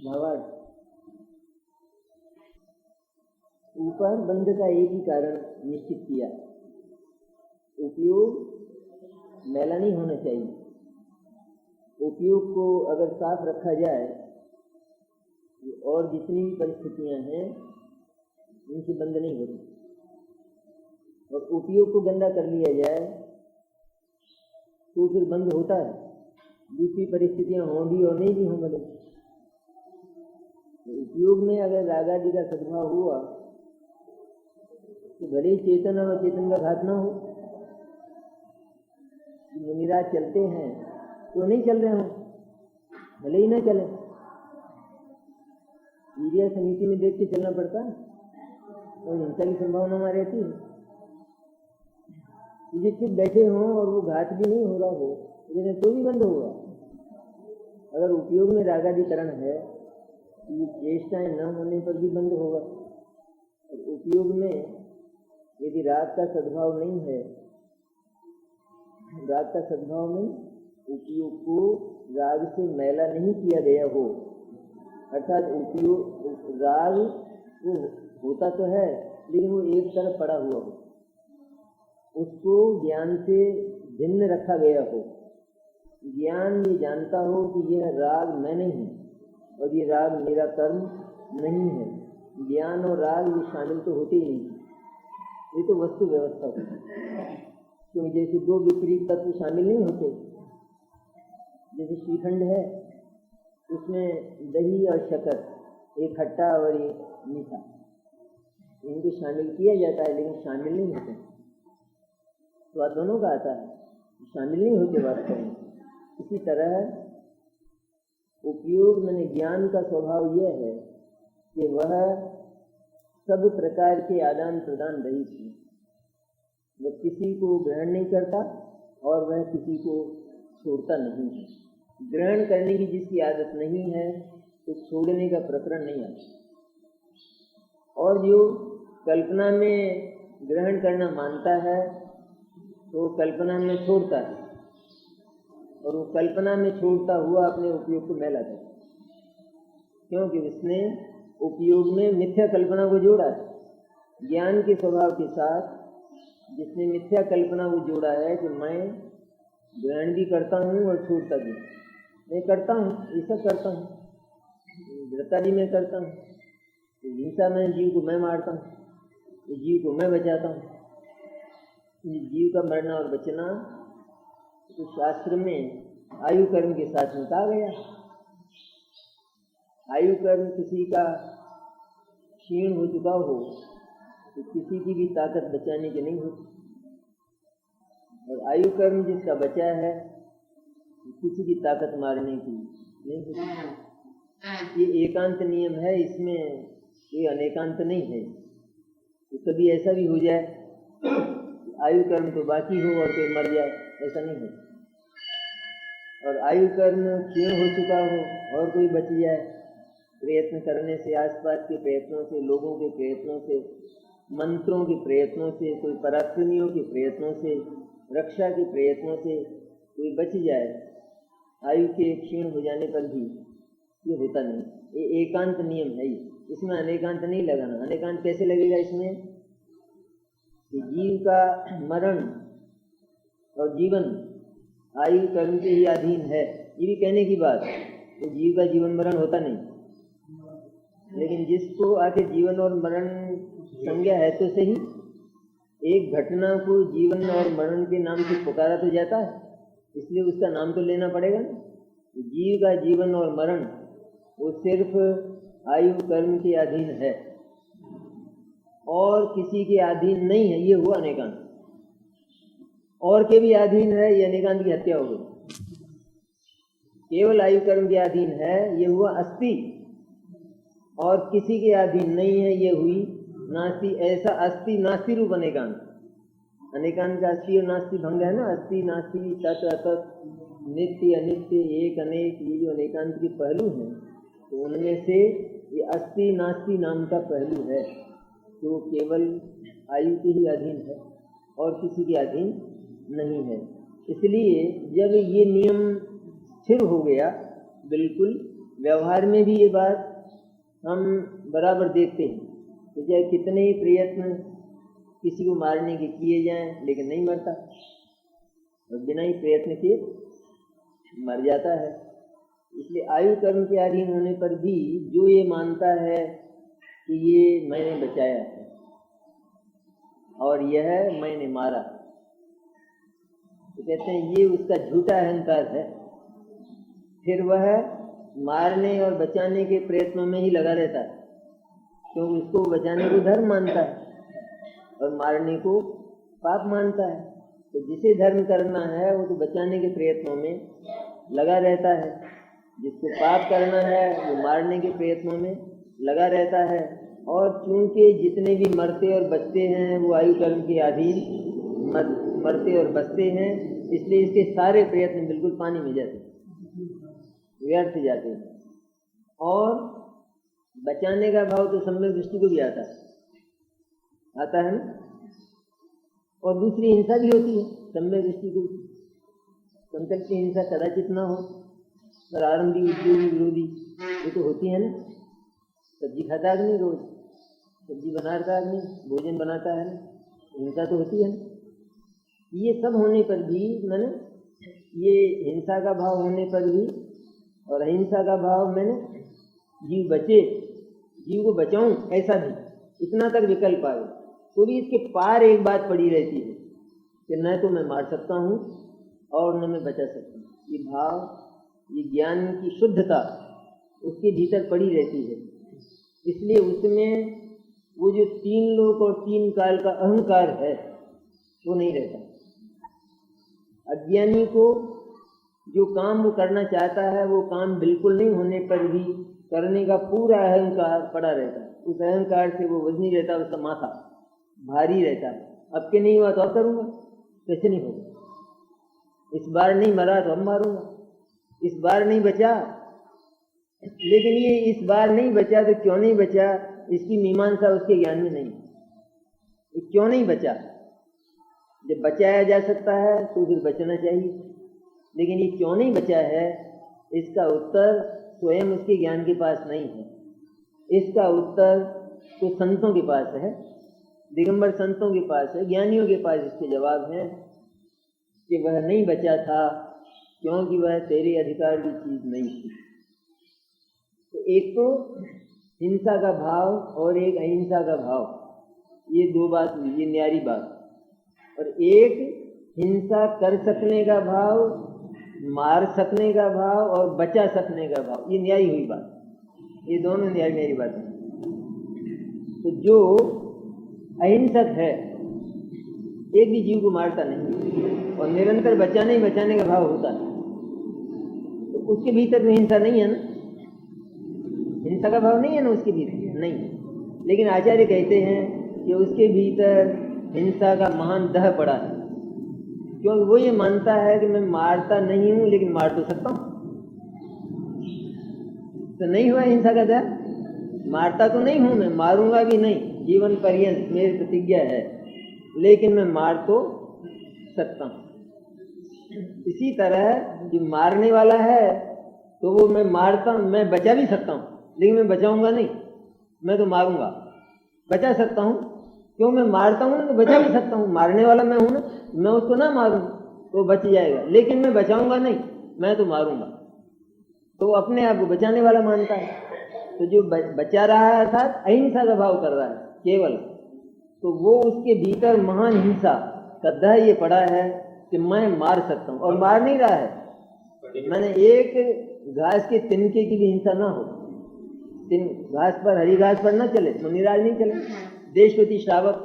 भावार्थ ऊपर बंध का एक ही कारण निश्चित किया, उपयोग मैला नहीं होना चाहिए। उपयोग को अगर साफ रखा जाए और जितनी भी परिस्थितियां हैं उनसे बंद नहीं होती, और उपयोग को गंदा कर लिया जाए तो फिर बंद होता है। दूसरी परिस्थितियां हों भी और नहीं भी हों भले। उपयोग में अगर रागादि का सद्भाव हुआ तो भले ही चेतन और अचेतन का घात ना हो। मुनिराज चलते हैं तो नहीं चल रहे हो, भले ही ना चले, मीडिया समिति में देख के चलना पड़ता है और हिंसा की संभावना हमारी रहती है। मुझे चुप बैठे हों और वो घात भी नहीं हो रहा हो लेकिन तो भी बंद होगा। अगर उपयोग में रागाधिकरण है तो ये चेष्टाएं न होने पर भी बंद होगा। और उपयोग में यदि राग का सद्भाव नहीं है, राग का सद्भाव में उपयोग को राग से मैला नहीं किया गया हो, अर्थात उपयोग राग वो होता तो है लेकिन वो एक तरफ पड़ा हुआ हो, उसको ज्ञान से भिन्न रखा गया हो। ज्ञान ये जानता हो कि यह राग मैं नहीं हूँ और ये राग मेरा कर्म नहीं है। ज्ञान और राग ये शामिल तो होते ही नहीं, ये तो वस्तु व्यवस्था होती है। क्योंकि जैसे दो विपरीत तत्व शामिल नहीं होते, जैसे श्रीखंड है उसमें दही और शक्कर, एक खट्टा और एक मीठा, इनको शामिल किया जाता है लेकिन शामिल नहीं होते। स्वाद दोनों का आता है, शामिल नहीं होते वास्तव में। इसी तरह उपयोग मैंने ज्ञान का स्वभाव यह है कि वह सब प्रकार के आदान प्रदान रहित है। वह किसी को ग्रहण नहीं करता और वह किसी को छोड़ता नहीं है। ग्रहण करने की जिसकी आदत नहीं है तो छोड़ने का प्रकरण नहीं आता। और जो कल्पना में ग्रहण करना मानता है तो कल्पना में छोड़ता है, और वो कल्पना में छोड़ता हुआ अपने उपयोग को मैला करता है, क्योंकि उसने उपयोग में मिथ्या कल्पना को जोड़ा है। ज्ञान के स्वभाव के साथ जिसने मिथ्या कल्पना को जोड़ा है कि मैं ग्रहण भी करता हूँ और छोड़ता भी, मैं करता हूँ, ये सब करता हूँ, व्रता भी मैं करता हूँ, हिंसा में जीव को मैं मारता हूँ, जीव को मैं बचाता हूँ। जीव का मरना और बचना तो शास्त्र में आयु कर्म के साथ में कहा गया। आयु कर्म किसी का क्षीण हो चुका हो तो किसी की भी ताकत बचाने की नहीं होती, और आयु कर्म जिसका बचा है किसी की ताकत मारने की नहीं होती। ये एकांत नियम है, इसमें ये अनेकांत नहीं है। तो कभी ऐसा भी हो जाए आयु कर्म तो बाकी हो और कोई मर जाए, ऐसा नहीं है। और आयु कर्म क्षीण हो चुका हो और कोई बच जाए, प्रयत्न करने से, आसपास के प्रयत्नों से, लोगों के प्रयत्नों से, मंत्रों के प्रयत्नों से, कोई पराक्रमियों के प्रयत्नों से, रक्षा के प्रयत्नों से कोई बच जाए, आयु के क्षीण हो जाने पर भी ये होता नहीं। ये एकांत नियम है, इसमें अनेकांत नहीं लगाना। अनेकांत कैसे लगेगा इसमें कि जीव का मरण और जीवन आयु कर्म के ही अधीन है, ये भी कहने की बात है। तो जीव का जीवन मरण होता नहीं, लेकिन जिसको आके जीवन और मरण संज्ञा है तो सही, एक घटना को जीवन और मरण के नाम से पुकारा तो जाता है, इसलिए उसका नाम तो लेना पड़ेगा ना। जीव का जीवन और मरण वो सिर्फ आयु कर्म के अधीन है और किसी के अधीन नहीं है, ये हुआ अनेकांत। और के भी अधीन है, ये अनेकांत की हत्या हो गई। केवल आयु कर्म के अधीन है, ये हुआ अस्थि, और किसी के अधीन नहीं है, ये हुई नास्ति। ऐसा अस्थि नास्ति रूप अनेकांत। अनेकांत का अस्थि और नास्ति भंग है ना। अस्थि नास्ति तत् असत नित्य अनित्य एक अनेक, ये जो अनेकांत के पहलू हैं तो उनमें से ये अस्थि नास्ति नाम का पहलू है जो केवल आयु के ही अधीन है और किसी के अधीन नहीं है। इसलिए जब ये नियम स्थिर हो गया बिल्कुल, व्यवहार में भी ये बात हम बराबर देखते हैं कि चाहे कितने ही प्रयत्न किसी को मारने के किए जाएं लेकिन नहीं मरता, और बिना ही प्रयत्न के मर जाता है। इसलिए आयु कर्म के अधीन होने पर भी जो ये मानता है कि ये मैंने बचाया है और यह मैंने मारा, तो कहते हैं ये उसका झूठा अहंकार है। फिर वह मारने और बचाने के प्रयत्नों में ही लगा रहता है, क्योंकि उसको बचाने को धर्म मानता है और मारने को पाप मानता है। तो जिसे धर्म करना है वो तो बचाने के प्रयत्नों में लगा रहता है, जिसको पाप करना है वो मारने के प्रयत्नों में लगा रहता है। और चूंकि जितने भी मरते और बचते हैं वो आयु कर्म के अधीन मरते और बचते हैं, इसलिए इसके सारे प्रयत्न बिल्कुल पानी में जाते हैं, व्यर्थ जाते हैं। और बचाने का भाव तो सम्यक दृष्टि को भी आता है ना। और दूसरी हिंसा भी होती है सम्यक दृष्टि को। संकल्प की हिंसा कदाचित न हो, पर आरंभी उद्योगी विरोधी ये तो होती है ना। सब्जी खाता आदमी रोज, सब्जी बनाता आदमी, भोजन बनाता है ना, हिंसा तो होती है ना। ये सब होने पर भी मैंने ये हिंसा का भाव होने पर भी और अहिंसा का भाव मैंने जीव बचे, जीव को बचाऊं ऐसा भी, इतना तक विकल्प आए तो भी इसके पार एक बात पड़ी रहती है कि न तो मैं मार सकता हूँ और न मैं बचा सकता हूँ। ये भाव, ये ज्ञान की शुद्धता उसके भीतर पड़ी रहती है। इसलिए उसमें वो जो तीन लोक और तीन काल का अहंकार है वो नहीं रहता। अज्ञानी को जो काम वो करना चाहता है वो काम बिल्कुल नहीं होने पर भी करने का पूरा अहंकार पड़ा रहता है। उस अहंकार से वो वजनी रहता है, उसका माथा भारी रहता है। अब के नहीं हुआ तो अब करूँगा, कैसे नहीं होगा। इस बार नहीं मरा तो अब मारूंगा, इस बार नहीं बचा, लेकिन ये इस बार नहीं बचा तो क्यों नहीं बचा, इसकी मीमांसा उसके ज्ञान में नहीं। क्यों नहीं बचा? जब बचाया जा सकता है तो फिर बचना चाहिए, लेकिन ये क्यों नहीं बचा है इसका उत्तर स्वयं उसके ज्ञान के पास नहीं है। इसका उत्तर तो संतों के पास है, दिगंबर संतों के पास है, ज्ञानियों के पास इसके जवाब है कि वह नहीं बचा था क्योंकि वह तेरे अधिकार की चीज नहीं थी। तो एक तो हिंसा का भाव और एक अहिंसा का भाव, ये दो बात हुई, ये न्यारी बात। और एक हिंसा कर सकने का भाव, मार सकने का भाव और बचा सकने का भाव, ये न्यारी हुई बात। ये दोनों न्यारी बात है। तो जो अहिंसक है एक भी जीव को मारता नहीं और निरंतर बचाने का भाव होता है, तो उसके भीतर तो हिंसा नहीं है ना, हिंसा का भाव नहीं है ना उसके भीतर, नहीं। लेकिन आचार्य कहते हैं कि उसके भीतर हिंसा का महान दह पड़ा है, क्योंकि वो ये मानता है कि मैं मारता नहीं हूं लेकिन मार तो सकता हूं। तो नहीं हुआ हिंसा का दह, मारता तो नहीं हूं, मैं मारूंगा भी नहीं, जीवन पर्यंत मेरी प्रतिज्ञा है, लेकिन मैं मार तो सकता हूं। इसी तरह जो मारने वाला है तो वो मैं मारता हूं, मैं बचा भी सकता हूं लेकिन मैं बचाऊंगा नहीं, मैं तो मारूंगा। बचा सकता हूं क्यों, मैं मारता हूं ना तो बचा भी सकता हूं, मारने वाला मैं हूं ना, मैं उसको ना मारूं तो बच जाएगा, लेकिन मैं बचाऊंगा नहीं, मैं तो मारूंगा। तो अपने आप को बचाने वाला मानता है। तो जो बचा रहा है अर्थात अहिंसा का भाव कर रहा है केवल, तो वो उसके भीतर महान हिंसा का दह ये पड़ा है कि मैं मार सकता हूं, और मार नहीं रहा है। मैंने एक घास के तिनके की भी हिंसा ना हो, घास पर, हरी घास पर ना चले, मुनिराज नहीं चले, देशपति श्रावक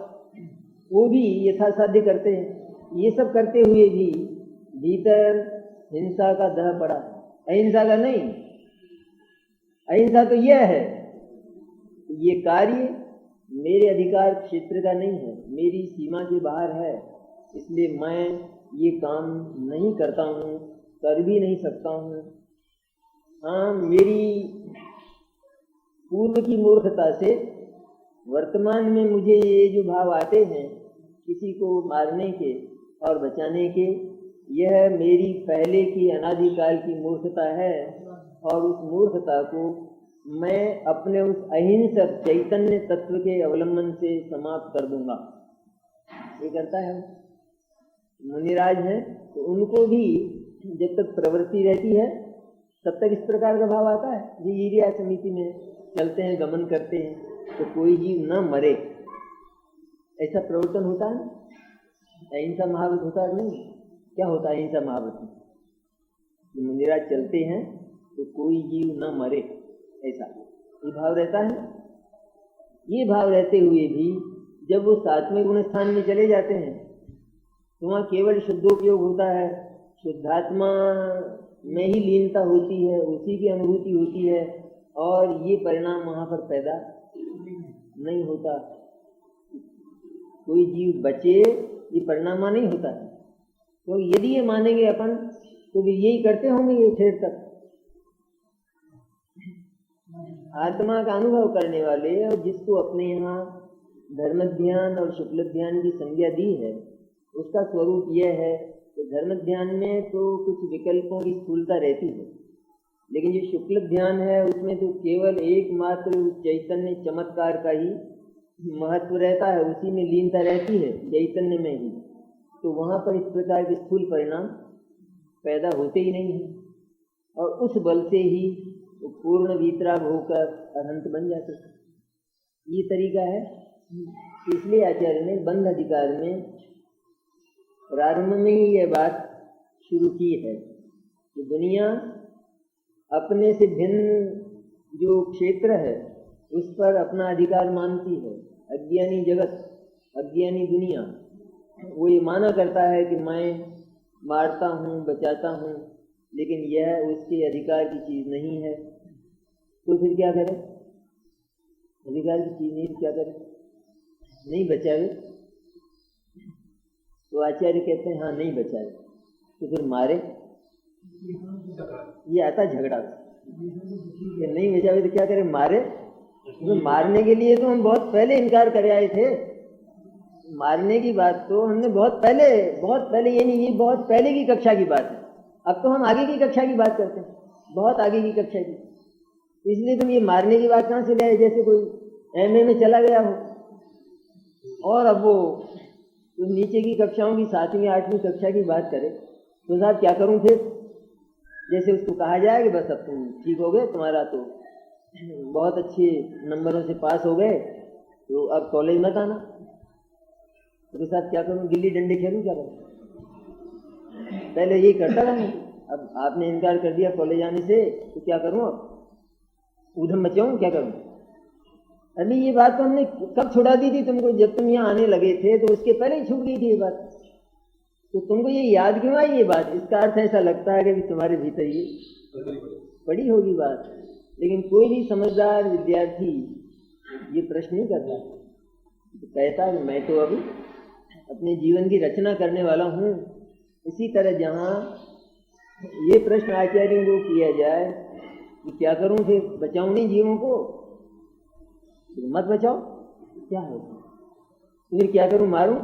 वो भी यथासाध्य करते हैं। ये सब करते हुए भी भीतर हिंसा का दह पड़ा, अहिंसा का नहीं। अहिंसा तो यह है, ये कार्य मेरे अधिकार क्षेत्र का नहीं है, मेरी सीमा के बाहर है, इसलिए मैं ये काम नहीं करता हूँ, कर भी नहीं सकता हूँ। हाँ, मेरी पूर्व की मूर्खता से वर्तमान में मुझे ये जो भाव आते हैं किसी को मारने के और बचाने के, यह मेरी पहले की अनादिकाल की मूर्खता है, और उस मूर्खता को मैं अपने उस अहिंसक चैतन्य तत्व के अवलंबन से समाप्त कर दूंगा। ये करता है मुनिराज हैं, तो उनको भी जब तक प्रवृत्ति रहती है तब तक इस प्रकार का भाव आता है। जी ईरिया समिति में चलते हैं, गमन करते हैं, तो कोई जीव न मरे, ऐसा प्रवर्तन होता है। अहिंसा महाव्रत होता है नहीं? क्या होता है अहिंसा महाव्रत में? मुनिराज चलते हैं तो कोई जीव न मरे, ऐसा ये भाव रहता है। ये भाव रहते हुए भी जब वो सातवें गुण स्थान में चले जाते हैं तो वहाँ केवल शुद्धोपयोग होता है, शुद्धात्मा में ही लीनता होती है, उसी की अनुभूति होती है, और ये परिणाम वहाँ पर पैदा नहीं होता। कोई जीव बचे, ये परिणाम नहीं होता है। तो यदि ये मानेंगे अपन तो भी यही करते होंगे ये ठेर तक। आत्मा का अनुभव करने वाले और जिसको अपने यहाँ धर्म ध्यान और शुक्ल ध्यान की संज्ञा दी है, उसका स्वरूप यह है कि धर्म ध्यान में तो कुछ विकल्पों की स्थूलता रहती है, लेकिन जो शुक्ल ध्यान है उसमें तो केवल एकमात्र चैतन्य चमत्कार का ही महत्व रहता है, उसी में लीनता रहती है, चैतन्य में ही। तो वहाँ पर इस प्रकार के स्थूल परिणाम पैदा होते ही नहीं हैं, और उस बल से ही वो पूर्ण वीतराग होकर अनंत बन जाते। ये तरीका है। इसलिए आचार्य ने बंध अधिकार में प्रारंभ में ही यह बात शुरू की है कि दुनिया अपने से भिन्न जो क्षेत्र है उस पर अपना अधिकार मानती है। अज्ञानी जगत, अज्ञानी दुनिया वो ये माना करता है कि मैं मारता हूँ, बचाता हूँ, लेकिन यह उसके अधिकार की चीज़ नहीं है। तो फिर क्या करे? अधिकार की चीज़ नहीं तो क्या करे? नहीं बचावे तो आचार्य कहते हैं हाँ नहीं बचावे, तो फिर मारे। ये आता झगड़ा, नहीं बचावे तो क्या करे? मारे। तो मारने के लिए तो हम बहुत पहले इनकार कर आए थे। मारने की बात तो हमने बहुत पहले ये नहीं, ये बहुत पहले की कक्षा की बात है। अब तो हम आगे की कक्षा की बात करते हैं, बहुत आगे की कक्षा की। इसलिए तुम ये मारने की बात कहाँ से ले आए? जैसे कोई एमए में चला गया हो और अब वो तो नीचे की कक्षाओं की 7वीं 8वीं कक्षा की बात करे तो साहब क्या करूं फिर? जैसे उसको कहा जाए कि बस अब तुम ठीक हो गए, तुम्हारा तो बहुत अच्छे नंबरों से पास हो गए, तो अब कॉलेज मत आना। तो साहब क्या करूं? गिल्ली डंडे खेलूं? क्या करूं? पहले यही करता था मैं, अब आपने इनकार कर दिया कॉलेज आने से, तो क्या करूं? अब ऊधम मचाऊं? क्या करूं? अभी ये बात तो हमने कब छुड़ा दी थी तुमको? जब तुम यहाँ आने लगे थे तो उसके पहले ही छूट गई थी ये बात। तो तुमको ये याद क्यों आई ये बात? इसका अर्थ ऐसा लगता है कि तुम्हारे भीतर ये पड़ी होगी बात। लेकिन कोई भी समझदार विद्यार्थी ये प्रश्न नहीं करता, तो कहता कि मैं तो अभी अपने जीवन की रचना करने वाला हूँ। इसी तरह जहाँ ये प्रश्न आचार्यों को किया जाए कि क्या करूं फिर? बचाऊं नहीं जीवों को? मत बचाओ, क्या है? फिर क्या करूं? मारूं?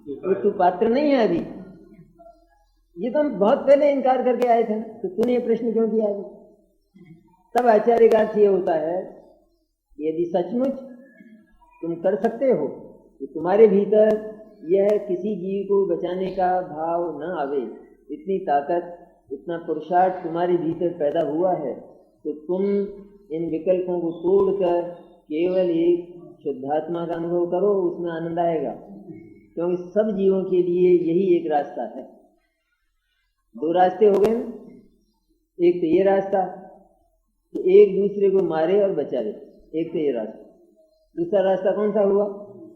तो तू पात्र नहीं है अभी। ये तो हम बहुत पहले इनकार करके आए थे, तो तूने ये प्रश्न क्यों किया अभी? तब आचार्य का अर्थ ये होता है यदि सचमुच तुम कर सकते हो तो तुम्हारे भीतर यह किसी जीव को बचाने का भाव न आवे, इतनी ताकत, इतना पुरुषार्थ तुम्हारे भीतर पैदा हुआ है, तो तुम इन विकल्पों को तोड़कर केवल एक शुद्धात्मा का अनुभव करो, उसमें आनंद आएगा। क्योंकि सब जीवों के लिए यही एक रास्ता है। 2 रास्ते हो गए। एक तो ये रास्ता कि एक दूसरे को मारे और बचावे, एक तो ये रास्ता। दूसरा रास्ता कौन सा हुआ?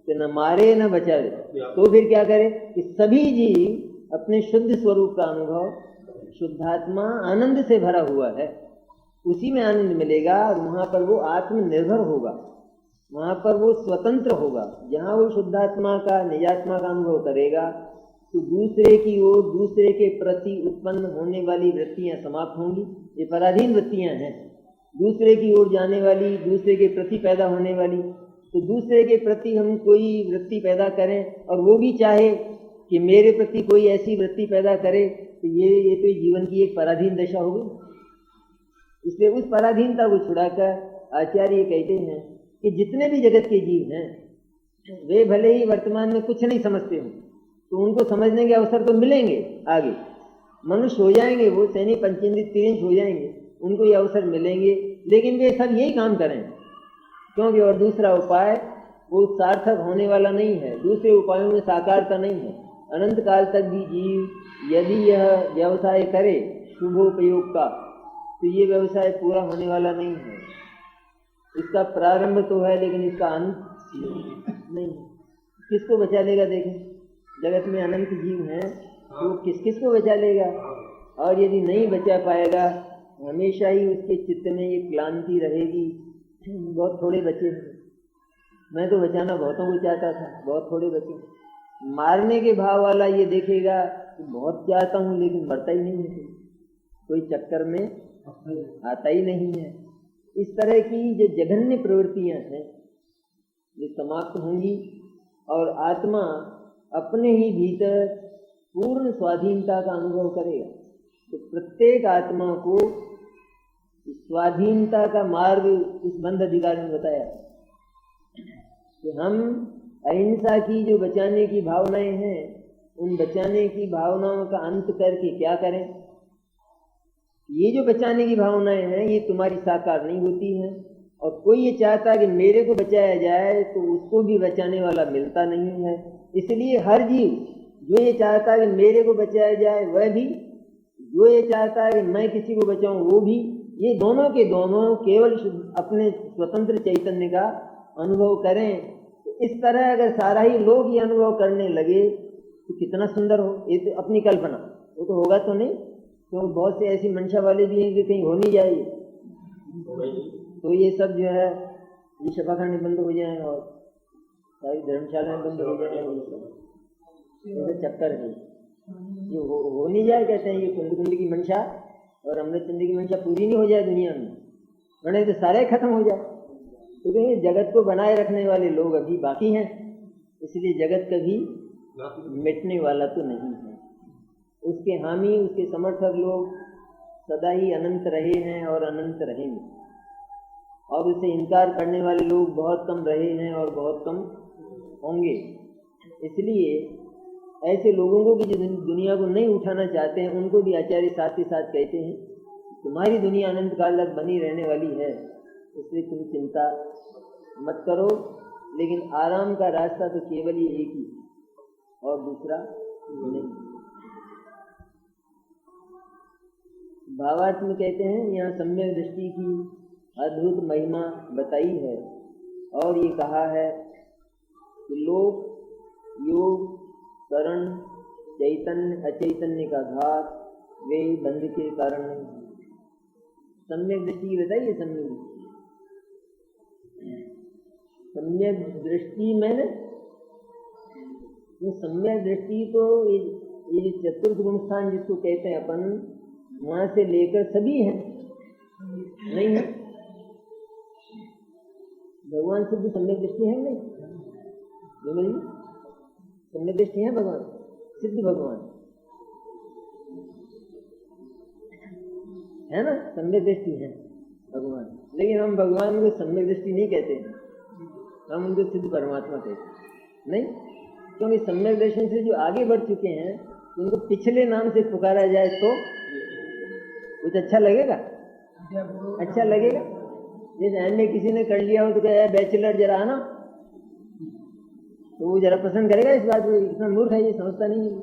कि न मारे न बचावे। तो फिर क्या करे कि सभी जीव अपने शुद्ध स्वरूप का अनुभव, शुद्धात्मा आनंद से भरा हुआ है, उसी में आनंद मिलेगा और वहाँ पर वो आत्मनिर्भर होगा, वहाँ पर वो स्वतंत्र होगा। जहाँ वो शुद्धात्मा का, निजात्मा का अनुभव करेगा तो दूसरे की ओर, दूसरे के प्रति उत्पन्न होने वाली वृत्तियाँ समाप्त होंगी। ये पराधीन वृत्तियाँ हैं, दूसरे की ओर जाने वाली, दूसरे के प्रति पैदा होने वाली। तो दूसरे के प्रति हम कोई वृत्ति पैदा करें और वो भी चाहे कि मेरे प्रति कोई ऐसी वृत्ति पैदा करे, तो ये तो जीवन की एक पराधीन दशा होगी। इसलिए उस पराधीनता को छुड़ाकर आचार्य कहते हैं कि जितने भी जगत के जीव हैं वे भले ही वर्तमान में कुछ नहीं समझते हो तो उनको समझने के अवसर तो मिलेंगे, आगे मनुष्य हो जाएंगे, वो सैनिक पंचेंद्रिय तिरिंच हो जाएंगे, उनको ये अवसर मिलेंगे, लेकिन वे सब यही काम करें, क्योंकि और दूसरा उपाय वो सार्थक होने वाला नहीं है, दूसरे उपायों में साकारता नहीं है। अनंत काल तक भी जीव यदि यह व्यवसाय करे शुभोपयोग का तो ये व्यवसाय पूरा होने वाला नहीं है। इसका प्रारंभ तो है लेकिन इसका अंत नहीं। किसको बचा लेगा? देखें, जगत में अनंत जीव हैं तो किस किस को बचा लेगा? और यदि नहीं बचा पाएगा हमेशा ही उसके चित्त में ये क्लांति रहेगी, बहुत थोड़े बचे हैं, मैं तो बचाना बहुतों को चाहता था, बहुत थोड़े बचे। मारने के भाव वाला ये देखेगा कि बहुत चाहता हूँ लेकिन मरता ही नहीं है, कोई चक्कर में आता ही नहीं है। इस तरह की जो जघन्य प्रवृत्तियां हैं ये समाप्त होंगी और आत्मा अपने ही भीतर पूर्ण स्वाधीनता का अनुभव करेगा। तो प्रत्येक आत्मा को स्वाधीनता का मार्ग इस बंध अधिकार में बताया कि हम अहिंसा की जो बचाने की भावनाएं हैं उन बचाने की भावनाओं का अंत करके क्या करें। ये जो बचाने की भावनाएं हैं ये तुम्हारी साकार नहीं होती हैं, और कोई ये चाहता है कि मेरे को बचाया जाए तो उसको भी बचाने वाला मिलता नहीं है। इसलिए हर जीव जो ये चाहता है कि मेरे को बचाया जाए वह भी, जो ये चाहता है कि मैं किसी को बचाऊं वो भी, ये दोनों के दोनों केवल अपने स्वतंत्र चैतन्य का अनुभव करें। तो इस तरह अगर सारा ही लोग ये अनुभव करने लगे तो कितना सुंदर हो। ये तो अपनी कल्पना, वो तो होगा तो नहीं, तो बहुत से ऐसी मंशा वाले भी हैं कि कहीं हो नहीं जाए तो ये सब जो है ये छापाखाने बंद हो जाए और सारी धर्मशालाएं बंद हो जाए, ये चक्कर है। ये हो नहीं जाए, कहते हैं ये कुंड की मंशा और अमृतचंद की मंशा पूरी नहीं हो जाए दुनिया में, वरना तो सारे खत्म हो जाए। तो कहीं जगत को बनाए रखने वाले लोग अभी बाकी हैं, इसलिए जगत कभी मिटने वाला तो नहीं है। उसके हामी, उसके समर्थक लोग सदा ही अनंत रहे हैं और अनंत रहेंगे, और उसे इनकार करने वाले लोग बहुत कम रहे हैं और बहुत कम होंगे। इसलिए ऐसे लोगों को भी जो दुनिया को नहीं उठाना चाहते हैं उनको भी आचार्य साथ ही साथ कहते हैं तुम्हारी दुनिया अनंत काल तक बनी रहने वाली है, इसलिए तुम चिंता मत करो, लेकिन आराम का रास्ता तो केवल ही एक ही और दूसरा नहीं। भावार्थ में कहते हैं यहाँ सम्यक दृष्टि की अद्भुत महिमा बताई है और ये कहा है कि लोक योग करण चैतन्य अचैतन्य का घात वे बंध के कारण नहीं। सम्यक दृष्टि बताइए, सम्यक दृष्टि मैंने सम्यक दृष्टि तो ये चतुर्थ गुण स्थान जिसको कहते हैं अपन, वहां से लेकर सभी हैं, नहीं है भगवान सिद्ध सम्यक दृष्टि है नहीं, सम्यक दृष्टि है भगवान सिद्ध, भगवान है ना, सम्यक दृष्टि है भगवान। लेकिन हम भगवान को सम्यक दृष्टि नहीं कहते हैं, हम उनको सिद्ध परमात्मा कहते हैं। नहीं, क्योंकि सम्यक दर्शन से जो आगे बढ़ चुके हैं उनको पिछले नाम से पुकारा जाए तो कुछ अच्छा लगेगा? अच्छा लगेगा? जैसे एमए किसी ने कर लिया हो तो क्या बैचलर जरा आना, तो वो जरा पसंद करेगा इस बात को, इतना मूर्ख है ये, समझता नहीं है।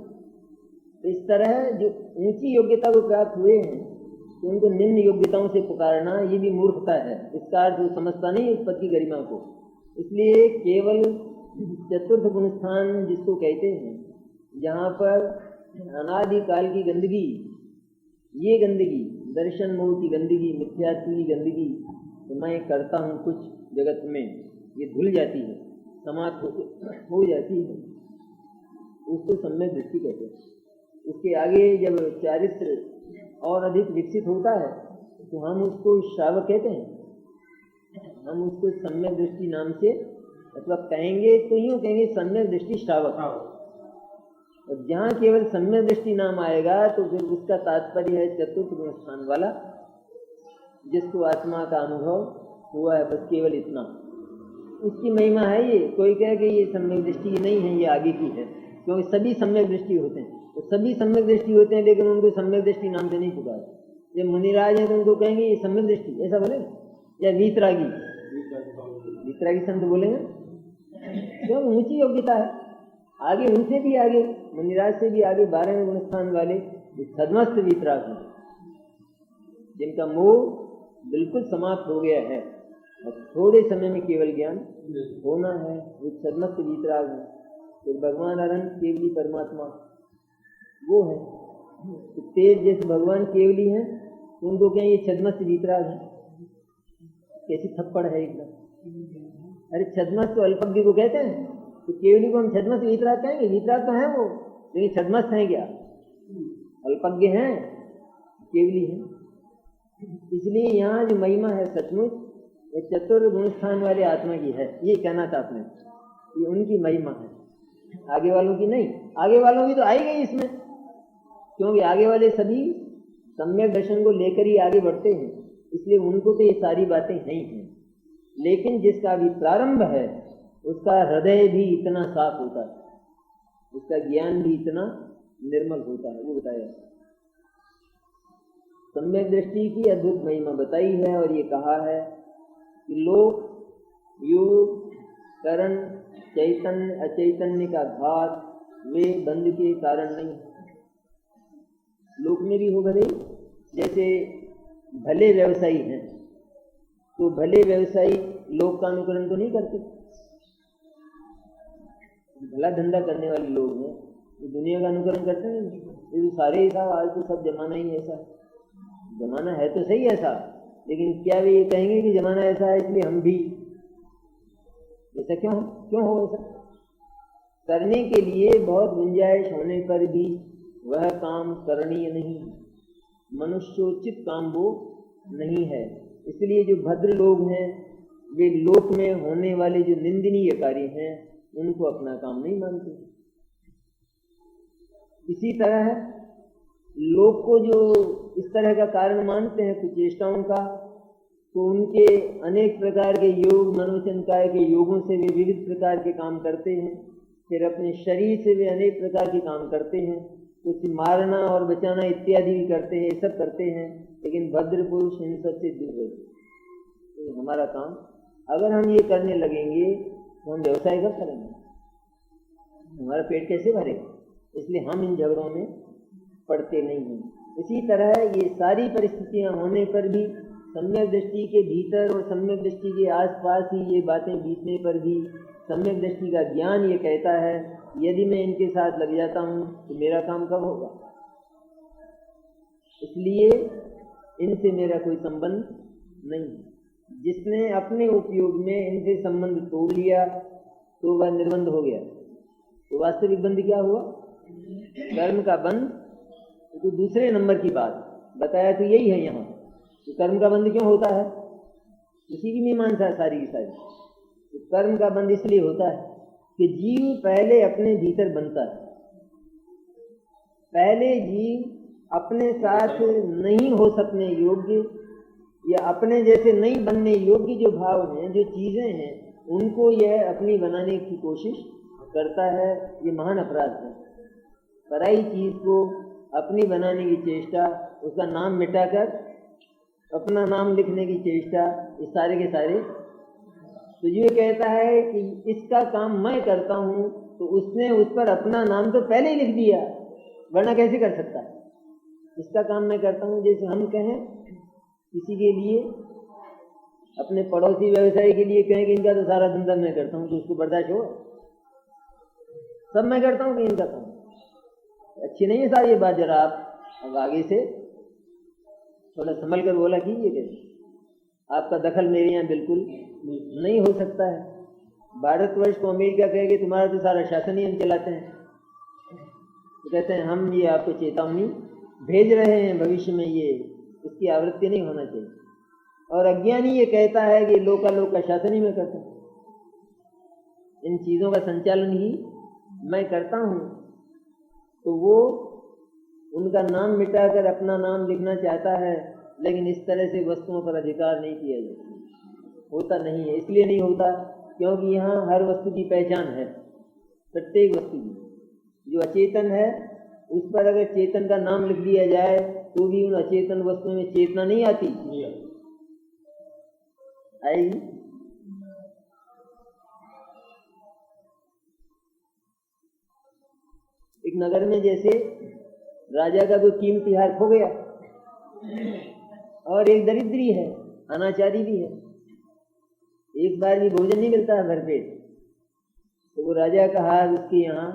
तो इस तरह जो ऊंची योग्यता को प्राप्त हुए हैं तो उनको निम्न योग्यताओं से पुकारना ये भी मूर्खता है। इसका अर्थ वो समझता नहीं उस पद की गरिमा को। इसलिए केवल चतुर्थ गुण स्थान जिसको कहते हैं, जहाँ पर अनादि काल की गंदगी, ये गंदगी दर्शन मोह की गंदगी, मिथ्यात्व की गंदगी, तो मैं करता हूँ कुछ जगत में, ये धुल जाती है, समाप्त हो जाती है, उसको सम्यक दृष्टि कहते हैं। उसके आगे जब चारित्र और अधिक विकसित होता है तो हम उसको श्रावक कहते हैं, हम उसको सम्यक दृष्टि नाम से मतलब कहेंगे तो यूँ कहेंगे सम्यक दृष्टि श्रावक। और जहाँ केवल सम्यक दृष्टि नाम आएगा तो फिर उसका तात्पर्य है चतुर्थ गुण स्थान वाला जिसको आत्मा का अनुभव हुआ है, बस केवल इतना, उसकी महिमा है ये। कोई कहे कि ये सम्यक दृष्टि नहीं है, ये आगे की है, क्योंकि सभी सम्यक दृष्टि होते हैं। तो सभी सम्यक दृष्टि होते हैं, लेकिन उनको सम्यक दृष्टि नाम से नहीं पुकारते। जब मुनिराज हैं तो उनको कहेंगे ये सम्यक दृष्टि, ऐसा बोले, या वीतरागी, वीतरागी संत बोलेंगे, क्यों ऊंची योग्यता है। आगे उनसे भी आगे, मुनिराज से भी आगे 12वें गुण स्थान वाले सदमस्त वीतराग हैं, जिनका मोह बिल्कुल समाप्त हो गया है और थोड़े समय में केवल ज्ञान होना है, वो सदमस्त वीतराग है। फिर भगवान अनंत केवली परमात्मा वो है। तो तेज जैसे भगवान केवली हैं, तो उनको कहें ये छद्मस्त वीतराग है। कैसी थप्पड़ है एकदम। अरे छद्मस्त तो अल्पज्ञ को कहते हैं, तो केवली को हम छद्मस्त वीतराग कहेंगे? वीतराग तो है वो, लेकिन छद्मस्त हैं क्या? अल्पज्ञ हैं, केवली हैं। इसलिए यहाँ जो महिमा है सचमुच ये चतुर्गुण स्थान वाले आत्मा की है, ये कहना चाहते हैं, ये उनकी महिमा है, आगे वालों की नहीं। आगे वालों की तो आई गई इसमें, क्योंकि आगे वाले सभी सम्यक दर्शन को लेकर ही आगे बढ़ते हैं, इसलिए उनको तो ये सारी बातें नहीं हैं। लेकिन जिसका भी प्रारंभ है उसका हृदय भी इतना साफ होता है, उसका ज्ञान भी इतना निर्मल होता है, वो बताया। सम्यक दृष्टि की अद्भुत महिमा बताई है और ये कहा है कि लोक, योग, करण, चैतन्य अचैतन्य का घात वे बंध के कारण नहीं। लोक में भी हो भले, जैसे भले व्यवसायी हैं, तो भले व्यवसायी लोक का अनुकरण तो नहीं करते। भला धंधा करने वाले लोग हैं, वो दुनिया का अनुकरण करते हैं। ये तो सारे ऐसा, आज तो सब जमाना ही ऐसा, जमाना है तो सही ऐसा, लेकिन क्या वे ये कहेंगे कि जमाना ऐसा है इसलिए हम भी ऐसा क्यों हो ऐसा? करने के लिए बहुत गुंजाइश होने पर भी वह काम करणीय नहीं, मनुष्योचित काम वो नहीं है। इसलिए जो भद्र लोग हैं वे लोक में होने वाले जो निंदनीय कार्य हैं उनको अपना काम नहीं मानते। इसी तरह लोग को जो इस तरह का कारण मानते हैं कुछ चेष्टाओं का, तो उनके अनेक प्रकार के योग, मनोचनकाय के योगों से वे विविध प्रकार के काम करते हैं। फिर अपने शरीर से वे अनेक प्रकार के काम करते हैं, कुछ मारना और बचाना इत्यादि भी करते हैं, सब करते हैं। लेकिन भद्र पुरुष इन सबसे दूर रहते। तो हमारा काम अगर हम ये करने लगेंगे तो हम व्यवसाय कब करेंगे? हमारा पेट कैसे भरेगा? इसलिए हम इन झगड़ों में पड़ते नहीं हैं। इसी तरह ये सारी परिस्थितियां होने पर भी सम्यक दृष्टि के भीतर और सम्यक दृष्टि के आसपास ही ये बातें बीतने पर भी सम्यक दृष्टि का ज्ञान ये कहता है यदि मैं इनके साथ लग जाता हूँ तो मेरा काम कब होगा? इसलिए इनसे मेरा कोई संबंध नहीं। जिसने अपने उपयोग में इनसे संबंध तोड़ लिया तो वह निर्बंध हो गया। तो वास्तविक बंध क्या हुआ? कर्म का बंध। तो दूसरे नंबर की बात बताया तो यही है यहाँ। तो कर्म का बंध क्यों होता है? इसी की मीमांसा है सारी की सारी। तो कर्म का बंध इसलिए होता है कि जीव पहले अपने भीतर बनता है। पहले जीव अपने साथ नहीं हो सकने योग्य या अपने जैसे नहीं बनने योग्य जो भाव हैं, जो चीजें हैं, उनको यह अपनी बनाने की कोशिश करता है। ये महान अपराध है। पराई चीज को अपनी बनाने की चेष्टा, उसका नाम मिटाकर अपना नाम लिखने की चेष्टा, ये सारे के सारे। तो ये कहता है कि इसका काम मैं करता हूँ, तो उसने उस पर अपना नाम तो पहले ही लिख दिया, वरना कैसे कर सकता है? इसका काम मैं करता हूँ। जैसे हम कहें किसी के लिए, अपने पड़ोसी व्यवसायी के लिए कहें कि इनका तो सारा धंधा मैं करता हूँ, तो उसको बर्दाश्त हो? सब मैं करता हूँ कि इनका काम अच्छी नहीं है सारी ये बात। जरा आप अब आगे से थोड़ा संभल कर बोला कीजिए कैसे। आपका दखल मेरे यहाँ बिल्कुल नहीं हो सकता है। भारतवर्ष को अमेरिका कहे कि तुम्हारा तो सारा शासन ही हम चलाते हैं, तो कहते हैं हम ये आपको चेतावनी भेज रहे हैं, भविष्य में ये इसकी आवृत्ति नहीं होना चाहिए। और अज्ञानी ये कहता है कि लोक का शासन ही मैं करता हूँ, इन चीज़ों का संचालन ही मैं करता हूँ। तो वो उनका नाम मिटाकर अपना नाम लिखना चाहता है, लेकिन इस तरह से वस्तुओं पर अधिकार नहीं किया जाता, होता नहीं है। इसलिए नहीं होता क्योंकि यहाँ हर वस्तु की पहचान है, प्रत्येक वस्तु की। जो अचेतन है उस पर अगर चेतन का नाम लिख दिया जाए तो भी उन अचेतन वस्तुओं में चेतना नहीं आती, आएगी। एक नगर में जैसे राजा का कोई कीमती हार खो गया और एक दरिद्री है, अनाचारी भी है, एक बार भी भोजन नहीं मिलता है भरपेट, तो वो राजा का हार उसके यहाँ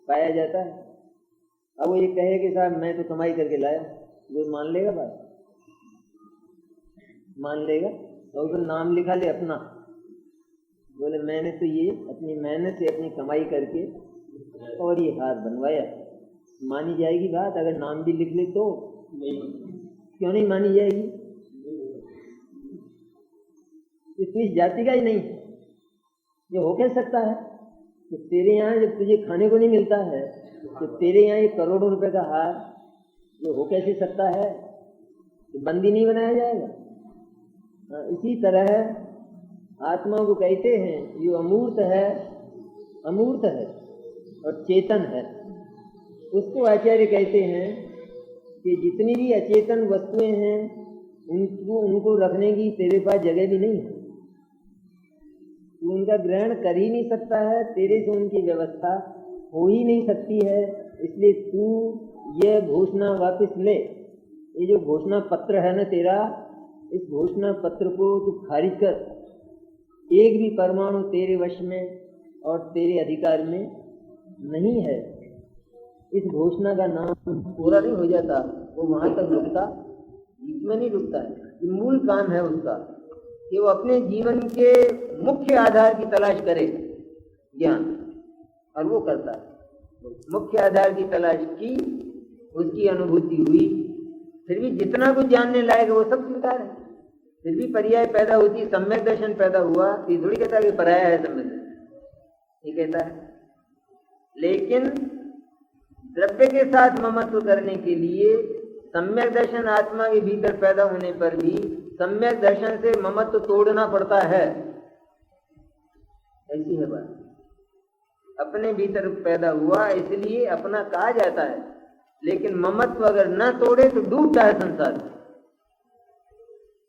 पाया जाता है। अब वो ये कहे कि साहब मैं तो कमाई करके लाया, वो मान लेगा बात? मान लेगा? और तो नाम लिखा ले अपना, बोले मैंने तो ये अपनी मेहनत से अपनी कमाई करके और ये हार बनवाया, मानी जाएगी बात? अगर नाम भी लिख ले तो क्यों नहीं मानी जाएगी? इसमें इस जाति का ही नहीं है। ये हो क्या सकता है कि तेरे यहाँ जब तुझे खाने को नहीं मिलता है तो तेरे यहाँ ये करोड़ों रुपए का हार ये हो कैसे सकता है? तो बंदी नहीं बनाया जाएगा? इसी तरह आत्मा को कहते हैं जो अमूर्त है, अमूर्त है और चेतन है, उसको आचार्य कहते हैं कि जितनी भी अचेतन वस्तुएं हैं उनको रखने की तेरे पास जगह भी नहीं है, तू उनका ग्रहण कर ही नहीं सकता है, तेरे से उनकी व्यवस्था हो ही नहीं सकती है। इसलिए तू यह घोषणा वापस ले, ये जो घोषणा पत्र है ना तेरा, इस घोषणा पत्र को तू खारिज कर। एक भी परमाणु तेरे वश में और तेरे अधिकार में नहीं है। इस घोषणा का नाम पूरा नहीं हो जाता, वो वहां तक रुकता, बीच में नहीं रुकता है। ये मूल काम है उसका कि वो अपने जीवन के मुख्य आधार की तलाश करे, ज्ञान, और वो करता है। मुख्य आधार की तलाश की, उसकी अनुभूति हुई, फिर भी जितना कुछ जानने लायक है वो सब स्वीकार है, फिर भी पर्याय पैदा होती, सम्यक दर्शन पैदा हुआ। ये थोड़ी कहता है कि पराया है सम्यक दर्शन, ये कहता है। लेकिन द्रव्य के साथ ममत्व करने के लिए सम्यक दर्शन आत्मा के भीतर पैदा होने पर भी सम्यक दर्शन से ममत्व तोड़ना पड़ता है। ऐसी है बात। अपने भीतर पैदा हुआ इसलिए अपना कहा जाता है, लेकिन ममत्व अगर न तोड़े तो डूबता है संसार,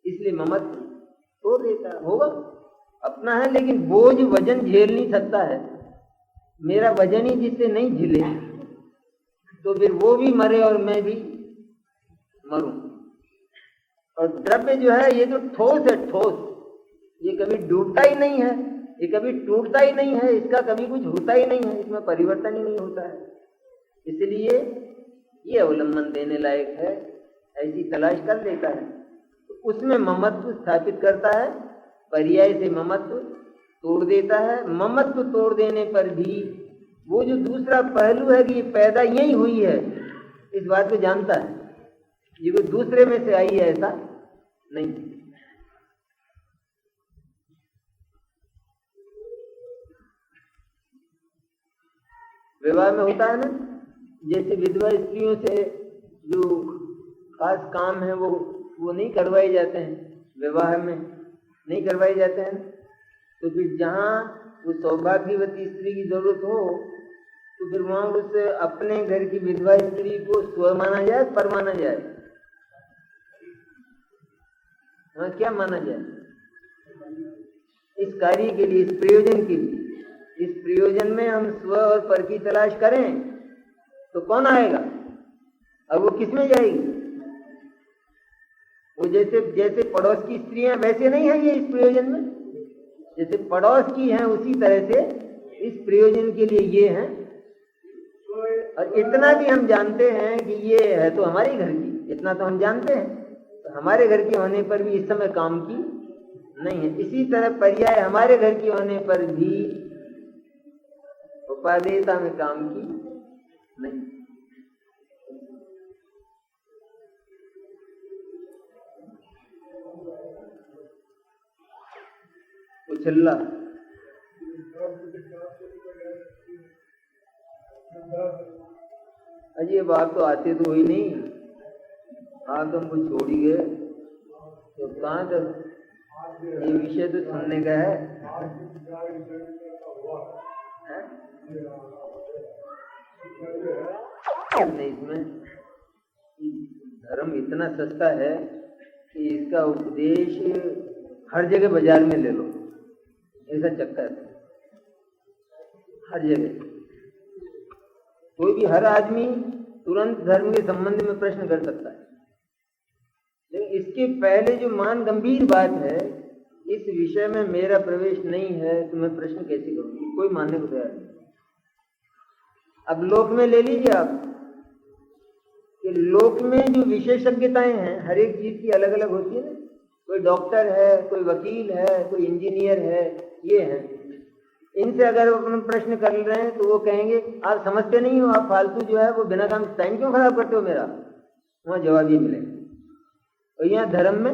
इसलिए ममत्व तोड़ देता है। होगा अपना है लेकिन बोझ वजन झेल नहीं सकता है। मेरा वजन ही जिससे नहीं झेले तो फिर वो भी मरे और मैं भी मरूं। और द्रव्य जो है ये तो ठोस है, ठोस, ये कभी डूबता ही नहीं है, ये कभी टूटता ही नहीं है, इसका कभी कुछ होता ही नहीं है, इसमें परिवर्तन ही नहीं होता है। इसलिए ये अवलंबन देने लायक है, ऐसी तलाश कर लेता है, तो उसमें ममत्व स्थापित करता है, पर्याय से ममत्व तोड़ देता है। ममत्व तोड़ देने पर भी वो जो दूसरा पहलू है कि ये पैदा यही हुई है, इस बात को जानता है, ये कोई दूसरे में से आई है ऐसा नहीं। विवाह में होता है ना, जैसे विधवा स्त्रियों से जो खास काम है वो नहीं करवाए जाते हैं, विवाह में नहीं करवाए जाते हैं। तो फिर जहाँ वो सौभाग्यवती स्त्री की जरूरत हो तो फिर वहां उस अपने घर की विधवा स्त्री को स्व माना जाए, पर माना जाए? हाँ, क्या माना जाए? इस कार्य के लिए, इस प्रयोजन के लिए, इस प्रयोजन में हम स्व और पर की तलाश करें तो कौन आएगा? अब वो किसमें जाएगी? वो जैसे पड़ोस की स्त्रियां वैसे नहीं है ये इस प्रयोजन में, जैसे पड़ोस की हैं उसी तरह से इस प्रयोजन के लिए ये हैं। और इतना भी हम जानते हैं कि ये है तो हमारे घर की, इतना तो हम जानते हैं, तो हमारे घर की होने पर भी इस समय काम की नहीं है। इसी तरह पर्याय हमारे घर की होने पर भी उपादेयता में काम की नहीं। उछल्ला अजय बात तो आते तो हुई नहीं, आप तुमको छोड़ ही गए तो कहाँ तक ये विषय तो सुनने का है? नहीं, इसमें धर्म इतना सस्ता है कि इसका उपदेश हर जगह बाजार में ले लो, ऐसा चक्कर है हर जगह। कोई भी हर आदमी तुरंत धर्म के संबंध में प्रश्न कर सकता है, लेकिन इसके पहले जो मान गंभीर बात है, इस विषय में मेरा प्रवेश नहीं है तो मैं प्रश्न कैसे करूंगी? कोई मानने को तैयार नहीं। अब लोक में ले लीजिए आप कि लोक में जो विशेषज्ञताएं हैं हर एक चीज की अलग अलग होती है ना। कोई डॉक्टर है, कोई वकील है, कोई इंजीनियर है, ये है। इनसे अगर अपन प्रश्न कर रहे हैं तो वो कहेंगे आप समझते नहीं हो, आप फालतू जो है वो बिना काम टाइम क्यों खराब करते हो मेरा? वहां जवाब ये मिलेगा। और यहाँ धर्म में,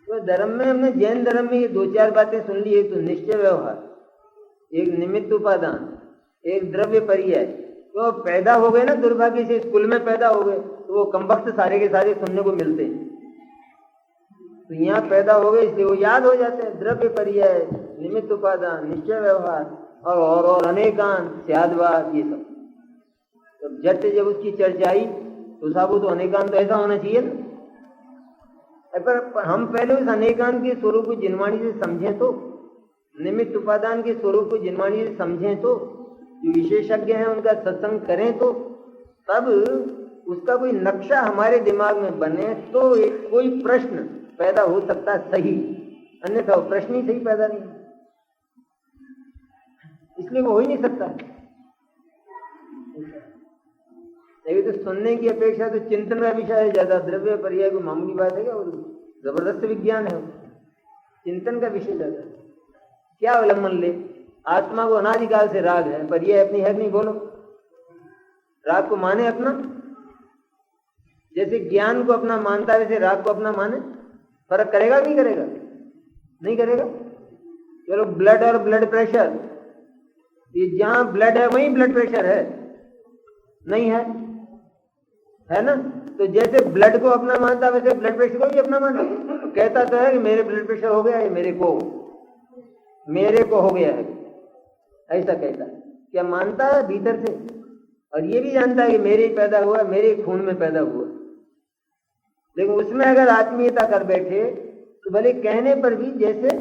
तो धर्म में हमने जैन धर्म में ये दो चार बातें सुन ली। एक तो निश्चय व्यवहार, एक निमित्त उपादान, एक द्रव्य पर्याय। तो पैदा हो गए ना दुर्भाग्य से, स्कूल में पैदा हो गए तो वो कमबख्त सारे के सारे सुनने को मिलते हैं। तो यहाँ पैदा हो गए इसलिए वो याद हो जाते हैं। द्रव्य पर्याय, निमित्त उपादान, निश्चय व्यवहार और अनेकांत, स्यादवाद, ये सब। तो जट जब उसकी चर्चा आई तो साबुत तो अनेकांत तो ऐसा होना चाहिए ना। पर हम पहले उस अनेकांत के स्वरूप को जिनवाणी से समझें तो, निमित्त उपादान के स्वरूप को जिनवाणी से समझें तो, जो विशेषज्ञ हैं उनका सत्संग करें तो, तब उसका कोई नक्शा हमारे दिमाग में बने तो एक कोई प्रश्न पैदा हो सकता है सही, अन्यथा वो प्रश्न ही सही पैदा नहीं, इसलिए वो हो ही नहीं सकता। तो सुनने की अपेक्षा तो चिंतन का विषय है ज्यादा। द्रव्य पर्याय को मामूली बात है क्या? वो जबरदस्त विज्ञान है, चिंतन का विषय ज्यादा। क्या अवलंबन ले? आत्मा को अनादिकाल से राग है, पर्याय अपनी है नहीं। बोलो, राग को माने अपना, जैसे ज्ञान को अपना मानता है वैसे राग को अपना माने। फर्क करेगा नहीं करेगा? नहीं करेगा। चलो ब्लड और ब्लड प्रेशर, ये जहां ब्लड है वहीं ब्लड प्रेशर है, नहीं है ना? तो जैसे ब्लड को अपना मानता वैसे ब्लड प्रेशर को भी अपना मानता। कहता तो है कि मेरे ब्लड प्रेशर हो गया है, मेरे को हो गया है, ऐसा कहता है। क्या मानता है? भीतर से। और ये भी जानता है कि मेरे ही पैदा हुआ, मेरे खून में पैदा हुआ। लेकिन उसमें अगर आत्मीयता कर बैठे तो भले कहने पर भी जैसे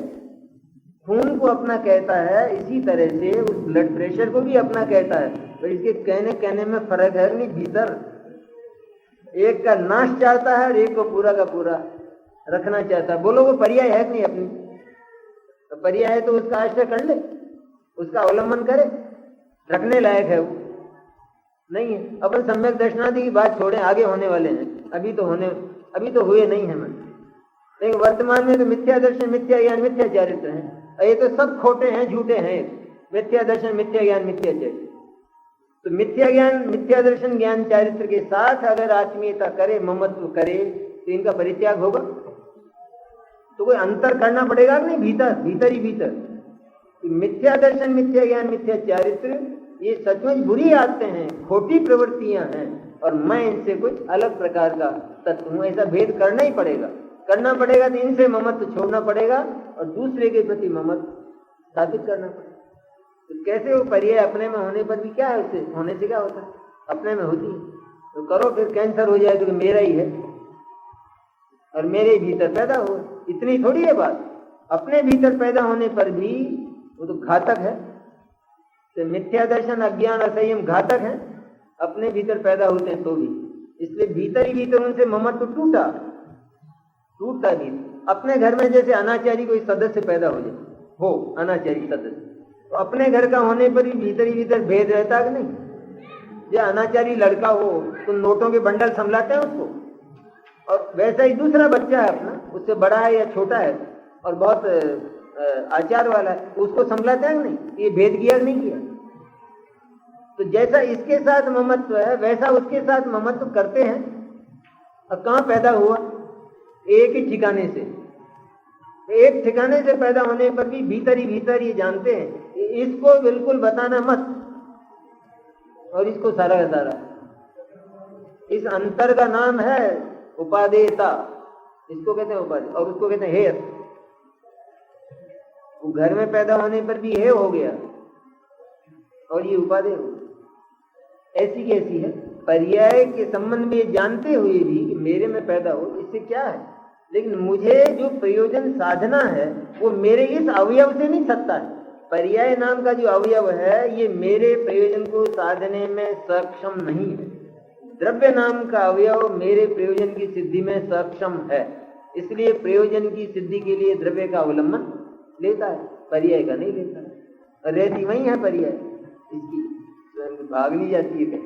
खून को अपना कहता है, इसी तरह से उस ब्लड प्रेशर को भी अपना कहता है। पर इसके कहने में फर्क है नहीं। भीतर एक का नाश चाहता है और एक को पूरा का पूरा रखना चाहता है। बोलो वो पर्याय है नहीं अपनी? तो पर्याय है तो उसका आश्रय कर ले, उसका अवलंबन करे। रखने लायक है वो नहीं है। अपन सम्यक दर्शनादि की बात छोड़ें, आगे होने वाले हैं, अभी तो हुए नहीं है मन। लेकिन वर्तमान में तो मिथ्या दर्शन, मिथ्या ज्ञान, मिथ्या चारित्र है। ये तो सब खोटे हैं, झूठे हैं। मिथ्या दर्शन, मिथ्या ज्ञान, मिथ्या चारित्र। तो मिथ्या ज्ञान, मिथ्या दर्शन, ज्ञान चारित्र के साथ अगर आत्मीयता करे, ममत्व करे, तो इनका परित्याग होगा। तो कोई अंतर करना पड़ेगा कि नहीं? भीतर ही भीतर। मिथ्या दर्शन, मिथ्या ज्ञान, मिथ्या चारित्र, ये सचमुच बुरी आदतें हैं, खोटी प्रवृत्तियां हैं, और मैं इनसे कुछ अलग प्रकार का तत्व हूं, ऐसा भेद करना ही पड़ेगा। तो इनसे ममत्व छोड़ना पड़ेगा और दूसरे के प्रति ममत्व स्थापित करना पड़ेगा। तो कैसे वो पर्याय अपने में होने पर भी क्या है? उससे होने से क्या होता है? अपने में होती है तो करो, फिर कैंसर हो जाए तो मेरा ही है और मेरे ही भीतर पैदा हो, इतनी थोड़ी है बात। अपने भीतर पैदा होने पर भी वो तो घातक है। तो मिथ्या दर्शन, अज्ञान, असंयम घातक है। अपने भीतर पैदा होते हैं तो भी, इसलिए भीतर ही भीतर उनसे ममत्व टूटता भी। अपने घर में जैसे अनाचारी कोई सदस्य पैदा हो जाए, हो अनाचारी सदस्य, तो अपने घर का होने पर ही भीतर भेद रहता है कि नहीं? जो अनाचारी लड़का हो तो नोटों के बंडल संभलाते हैं उसको, और वैसा ही दूसरा बच्चा है अपना, उससे बड़ा है या छोटा है और बहुत आचार वाला है, उसको संभलाते हैं कि नहीं? ये भेद किया नहीं किया? तो जैसा इसके साथ ममत्व है वैसा उसके साथ ममत्व करते हैं। अब कहाँ पैदा हुआ? एक ही ठिकाने से। एक ठिकाने से पैदा होने पर भी भीतर ही जानते हैं। इसको बिल्कुल बताना मत, और इसको सारा का सारा। इस अंतर का नाम है उपादेयता, इसको कहते हैं उपादेय, और उसको कहते हैं हेय। वो घर में पैदा होने पर भी हेय हो गया और ये उपादेय हो गया। ऐसी कैसी है? पर्याय के संबंध में जानते हुए भी कि मेरे में पैदा हो, इससे क्या है, लेकिन मुझे जो प्रयोजन साधना है वो मेरे इस अवयव से नहीं सकता है। पर्याय नाम का जो अवयव है ये मेरे प्रयोजन को साधने में सक्षम नहीं है। द्रव्य नाम का अवयव मेरे प्रयोजन की सिद्धि में सक्षम है, इसलिए प्रयोजन की सिद्धि के लिए द्रव्य का अवलंबन लेता है, पर्याय का नहीं लेता है। रहती वही है पर्याय, इसकी भाग ली जाती है।